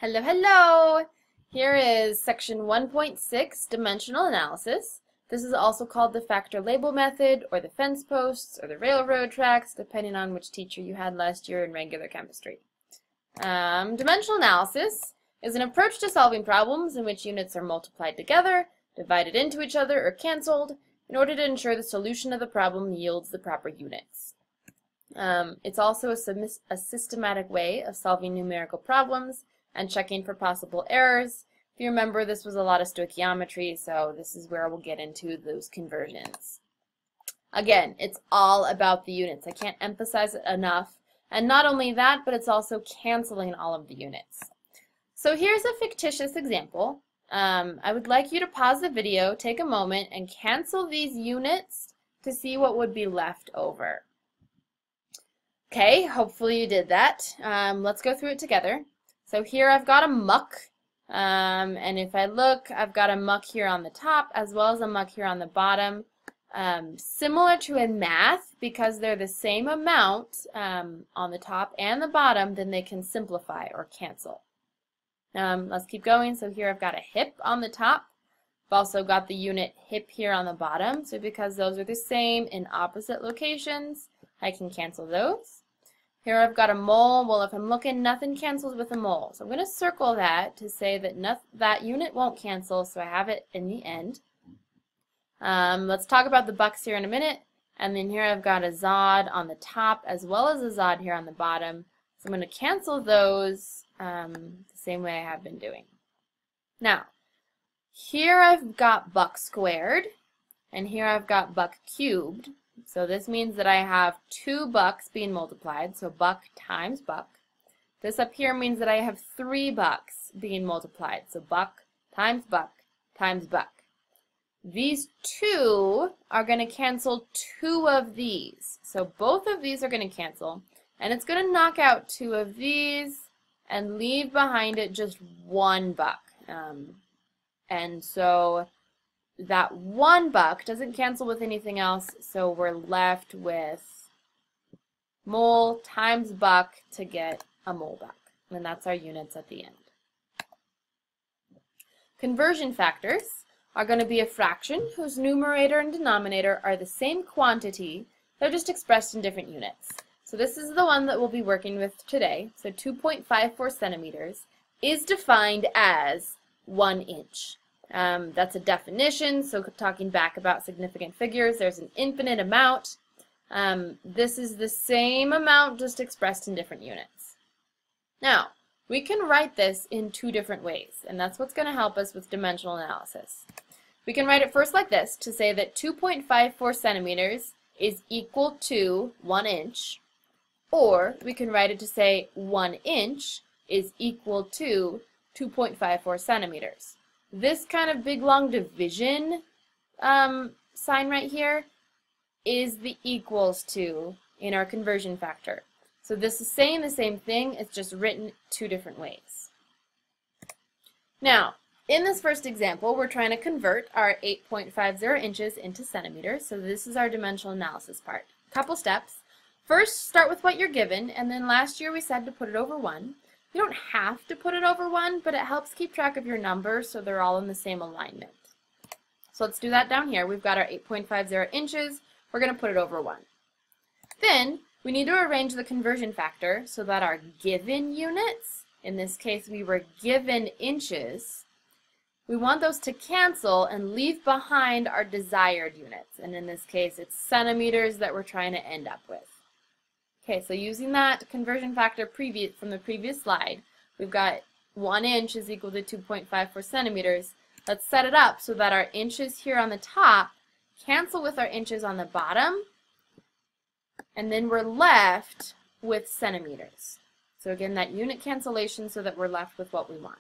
Hello, hello! Here is section 1.6, dimensional analysis. This is also called the factor label method, or the fence posts, or the railroad tracks, depending on which teacher you had last year in regular chemistry. Dimensional analysis is an approach to solving problems in which units are multiplied together, divided into each other, or canceled, in order to ensure the solution of the problem yields the proper units. It's also a systematic way of solving numerical problems and checking for possible errors. If you remember, this was a lot of stoichiometry, so this is where we'll get into those conversions. Again, it's all about the units. I can't emphasize it enough. And not only that, but it's also canceling all of the units. So here's a fictitious example. I would like you to pause the video, take a moment, and cancel these units to see what would be left over. Okay, hopefully you did that. Let's go through it together. So here I've got a muck, and if I look, I've got a muck here on the top as well as a muck here on the bottom. Similar to in math, because they're the same amount on the top and the bottom, then they can simplify or cancel. Let's keep going. So here I've got a hip on the top. I've also got the unit hip here on the bottom. So because those are the same in opposite locations, I can cancel those. Here I've got a mole. Well, if I'm looking, nothing cancels with a mole. So I'm going to circle that to say that that unit won't cancel, so I have it in the end. Let's talk about the bucks here in a minute. And then here I've got a zod on the top as well as a zod here on the bottom. So I'm going to cancel those the same way I have been doing. Now, here I've got buck squared, and here I've got buck cubed. So this means that I have two bucks being multiplied, so buck times buck. This up here means that I have three bucks being multiplied, so buck times buck times buck. These two are going to cancel two of these. So both of these are going to cancel, and it's going to knock out two of these and leave behind it just one buck. And so that one buck doesn't cancel with anything else, so we're left with mole times buck to get a mole buck. And that's our units at the end. Conversion factors are going to be a fraction whose numerator and denominator are the same quantity. They're just expressed in different units. So this is the one that we'll be working with today. So 2.54 centimeters is defined as 1 inch. That's a definition, so talking back about significant figures, there's an infinite amount. This is the same amount just expressed in different units. Now, we can write this in two different ways, and that's what's going to help us with dimensional analysis. We can write it first like this, to say that 2.54 centimeters is equal to 1 inch, or we can write it to say 1 inch is equal to 2.54 centimeters. This kind of big long division sign right here is the equals to in our conversion factor. So this is saying the same thing, it's just written two different ways. Now, in this first example, we're trying to convert our 8.50 inches into centimeters, so this is our dimensional analysis part. Couple steps. First, start with what you're given, and then last year we said to put it over 1. You don't have to put it over 1, but it helps keep track of your numbers so they're all in the same alignment. So let's do that down here. We've got our 8.50 inches. We're going to put it over 1. Then we need to arrange the conversion factor so that our given units, in this case we were given inches, we want those to cancel and leave behind our desired units. And in this case it's centimeters that we're trying to end up with. Okay, so using that conversion factor from the previous slide, we've got 1 inch is equal to 2.54 centimeters. Let's set it up so that our inches here on the top cancel with our inches on the bottom, and then we're left with centimeters. So again, that unit cancellation so that we're left with what we want.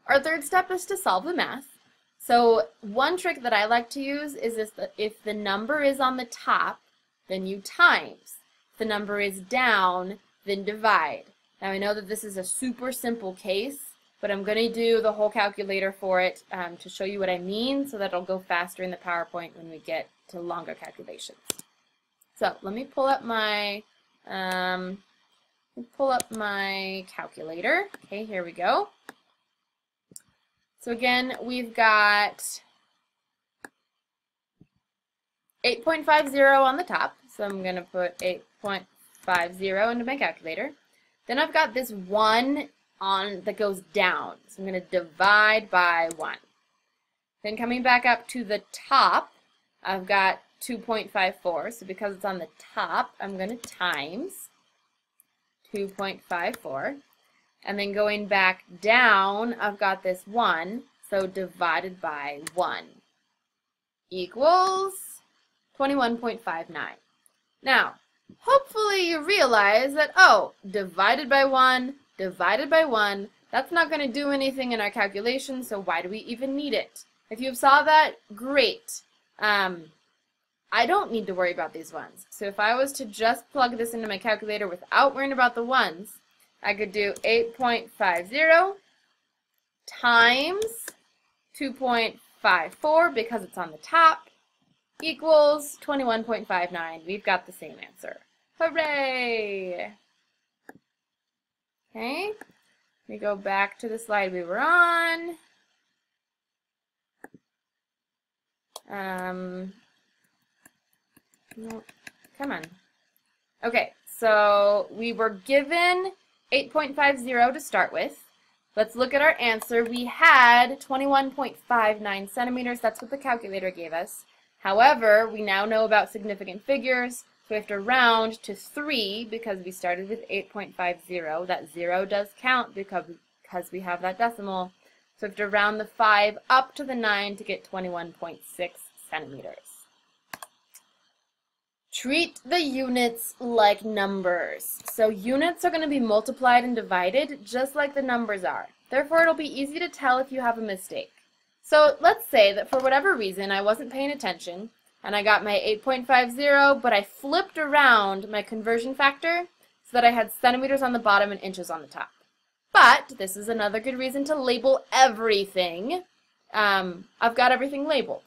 Our third step is to solve the math. So one trick that I like to use is if the number is on the top, then you times. The number is down, then divide. Now I know that this is a super simple case, but I'm going to do the whole calculator for it to show you what I mean so that it'll go faster in the PowerPoint when we get to longer calculations. So let me pull up my pull up my calculator. Okay, here we go. So again, we've got 8.50 on the top. So I'm going to put 8.50 into my calculator. Then I've got this 1 on that goes down. So I'm going to divide by 1. Then coming back up to the top, I've got 2.54. So because it's on the top, I'm going to times 2.54. And then going back down, I've got this 1. So divided by 1 equals 21.59. Now, hopefully you realize that, oh, divided by 1, that's not going to do anything in our calculation, so why do we even need it? If you saw that, great. I don't need to worry about these ones. So if I was to just plug this into my calculator without worrying about the ones, I could do 8.50 times 2.54 because it's on the top equals 21.59. We've got the same answer. Hooray! Okay, we go back to the slide we were on. No, come on. Okay, so we were given 8.50 to start with. Let's look at our answer. We had 21.59 centimeters. That's what the calculator gave us. However, we now know about significant figures, so we have to round to 3 because we started with 8.50. That 0 does count because we have that decimal. So we have to round the 5 up to the 9 to get 21.6 centimeters. Treat the units like numbers. So units are going to be multiplied and divided just like the numbers are. Therefore, it'll be easy to tell if you have a mistake. So let's say that for whatever reason I wasn't paying attention and I got my 8.50, but I flipped around my conversion factor so that I had centimeters on the bottom and inches on the top. But this is another good reason to label everything. I've got everything labeled.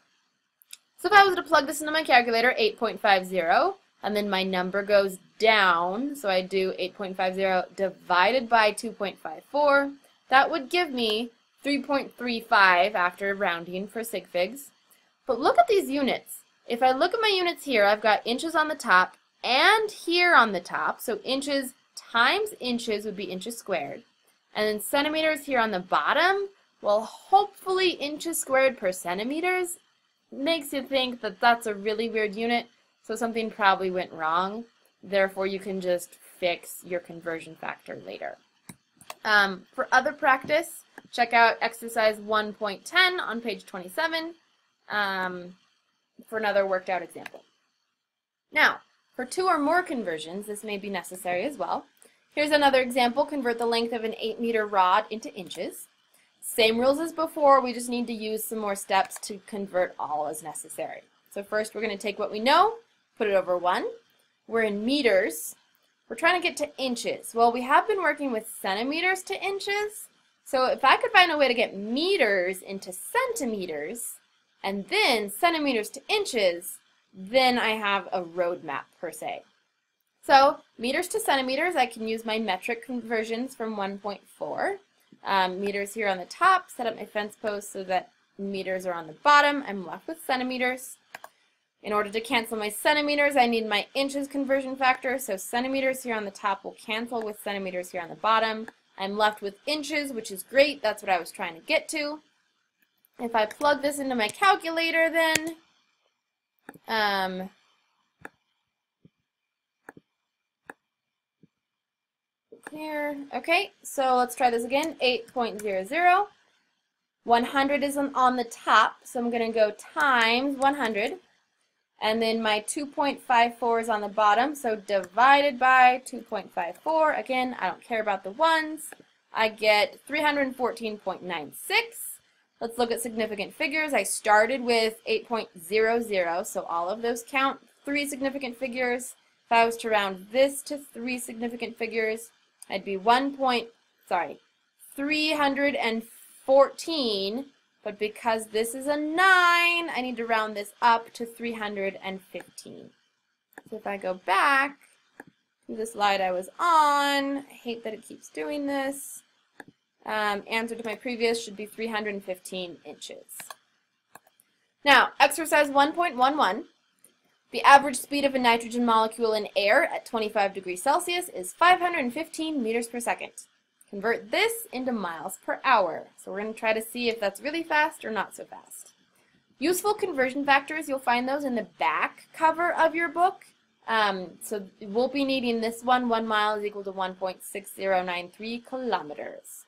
So if I was to plug this into my calculator, 8.50, and then my number goes down, so I do 8.50 divided by 2.54, that would give me 3.35 after rounding for sig figs. But look at these units. If I look at my units here, I've got inches on the top and here on the top, so inches times inches would be inches squared. And then centimeters here on the bottom, well, hopefully inches squared per centimeters makes you think that that's a really weird unit, so something probably went wrong. Therefore, you can just fix your conversion factor later. For other practice, check out exercise 1.10 on page 27 for another worked out example. Now, for 2 or more conversions, this may be necessary as well. Here's another example. Convert the length of an 8-meter rod into inches. Same rules as before, we just need to use some more steps to convert all as necessary. So first we're going to take what we know, put it over 1. We're in meters. We're trying to get to inches. Well, we have been working with centimeters to inches, so if I could find a way to get meters into centimeters and then centimeters to inches, then I have a roadmap per se. So meters to centimeters, I can use my metric conversions from 1.4. Meters here on the top, set up my fence post so that meters are on the bottom. I'm left with centimeters. In order to cancel my centimeters, I need my inches conversion factor, so centimeters here on the top will cancel with centimeters here on the bottom. I'm left with inches, which is great. That's what I was trying to get to. If I plug this into my calculator then, here. Okay, so let's try this again. 8.00. 100 is on the top, so I'm going to go times 100. And then my 2.54 is on the bottom, so divided by 2.54. Again, I don't care about the ones. I get 314.96. Let's look at significant figures. I started with 8.00, so all of those count. 3 significant figures. If I was to round this to 3 significant figures, I'd be 314, but because this is a 9, I need to round this up to 315. So if I go back to the slide I was on. I hate that it keeps doing this. Answer to my previous should be 315 inches. Now, exercise 1.11. The average speed of a nitrogen molecule in air at 25 degrees Celsius is 515 meters per second. Convert this into miles per hour. So we're going to try to see if that's really fast or not so fast. Useful conversion factors, you'll find those in the back cover of your book. So we'll be needing this one. 1 mile is equal to 1.6093 kilometers.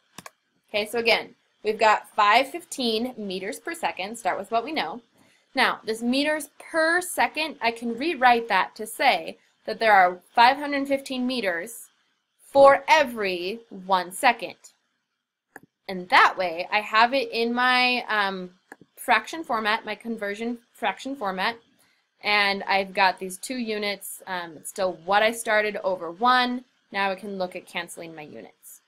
Okay, so again, we've got 515 meters per second. Start with what we know. Now, this meters per second, I can rewrite that to say that there are 515 meters for every 1 second. And that way, I have it in my fraction format, my conversion fraction format, and I've got these 2 units. It's still what I started over 1. Now I can look at canceling my units.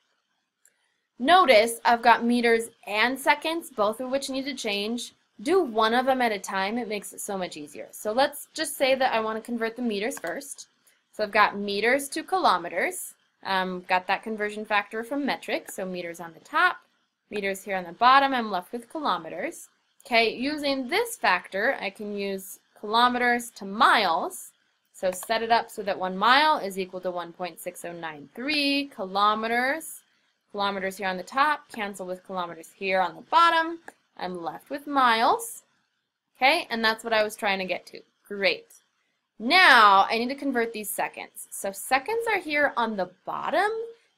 Notice I've got meters and seconds, both of which need to change. Do one of them at a time. It makes it so much easier. So let's just say that I want to convert the meters first. So I've got meters to kilometers. Got that conversion factor from metric. So meters on the top, meters here on the bottom. I'm left with kilometers. Okay, using this factor, I can use kilometers to miles. So set it up so that 1 mile is equal to 1.6093 kilometers. Kilometers here on the top, cancel with kilometers here on the bottom. I'm left with miles. Okay, and that's what I was trying to get to. Great. Now, I need to convert these seconds. So seconds are here on the bottom.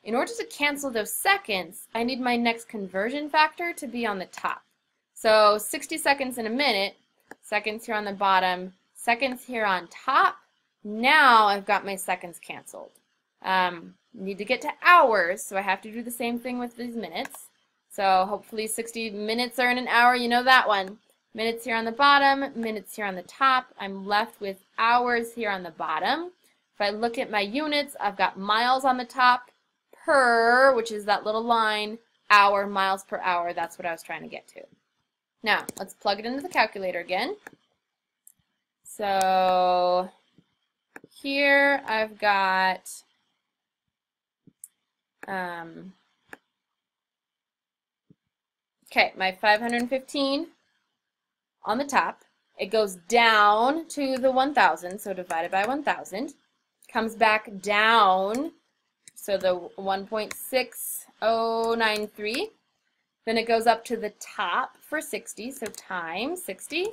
In order to cancel those seconds, I need my next conversion factor to be on the top. So 60 seconds in a minute, seconds here on the bottom, seconds here on top. Now I've got my seconds canceled. Need to get to hours, so I have to do the same thing with these minutes. So hopefully 60 minutes are in an hour, you know that one. Minutes here on the bottom, minutes here on the top. I'm left with hours here on the bottom. If I look at my units, I've got miles on the top, per, which is that little line, hour, miles per hour. That's what I was trying to get to. Now, let's plug it into the calculator again. So here I've got okay, my 515 on the top. It goes down to the 1,000, so divided by 1,000. Comes back down, so the 1.6093. Then it goes up to the top for 60, so times 60.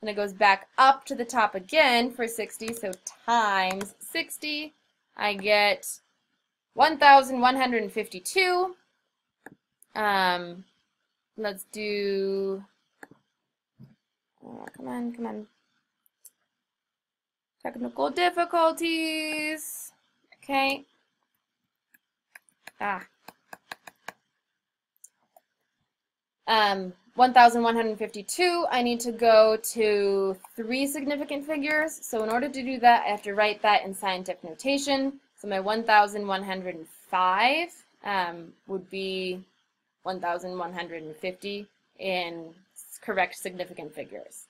Then it goes back up to the top again for 60, so times 60. I get 1,152. Let's do, oh, come on. Technical difficulties. Okay. 1,152, I need to go to 3 significant figures. So in order to do that, I have to write that in scientific notation. So my 1,105 would be 1,150 in correct significant figures.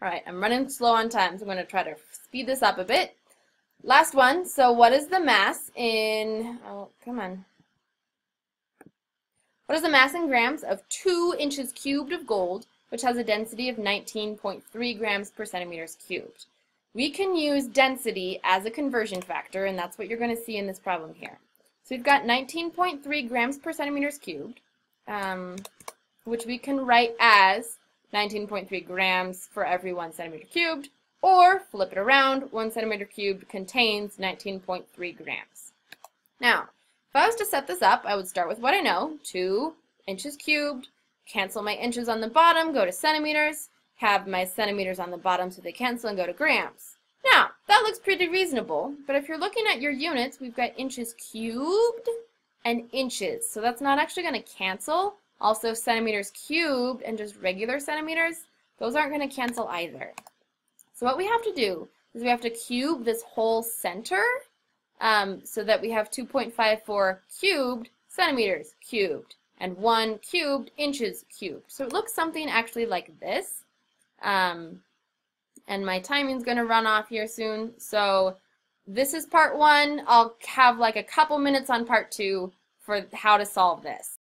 All right, I'm running slow on time, so I'm going to try to speed this up a bit. Last one. So what is the mass in, oh, come on. What is the mass in grams of 2 inches cubed of gold, which has a density of 19.3 grams per centimeters cubed? We can use density as a conversion factor, and that's what you're going to see in this problem here. So we've got 19.3 grams per centimeters cubed, which we can write as 19.3 grams for every 1 centimeter cubed, or flip it around, 1 centimeter cubed contains 19.3 grams. Now, if I was to set this up, I would start with what I know, 2 inches cubed, cancel my inches on the bottom, go to centimeters, have my centimeters on the bottom so they cancel and go to grams. Now, that looks pretty reasonable, but if you're looking at your units, we've got inches cubed and inches, so that's not actually going to cancel. Also, centimeters cubed and just regular centimeters, those aren't going to cancel either. So what we have to do is we have to cube this whole center, so that we have 2.54 cubed centimeters cubed and 1 cubed inches cubed. So it looks something actually like this. And my timing's going to run off here soon. So this is part one. I'll have like a couple minutes on part two for how to solve this.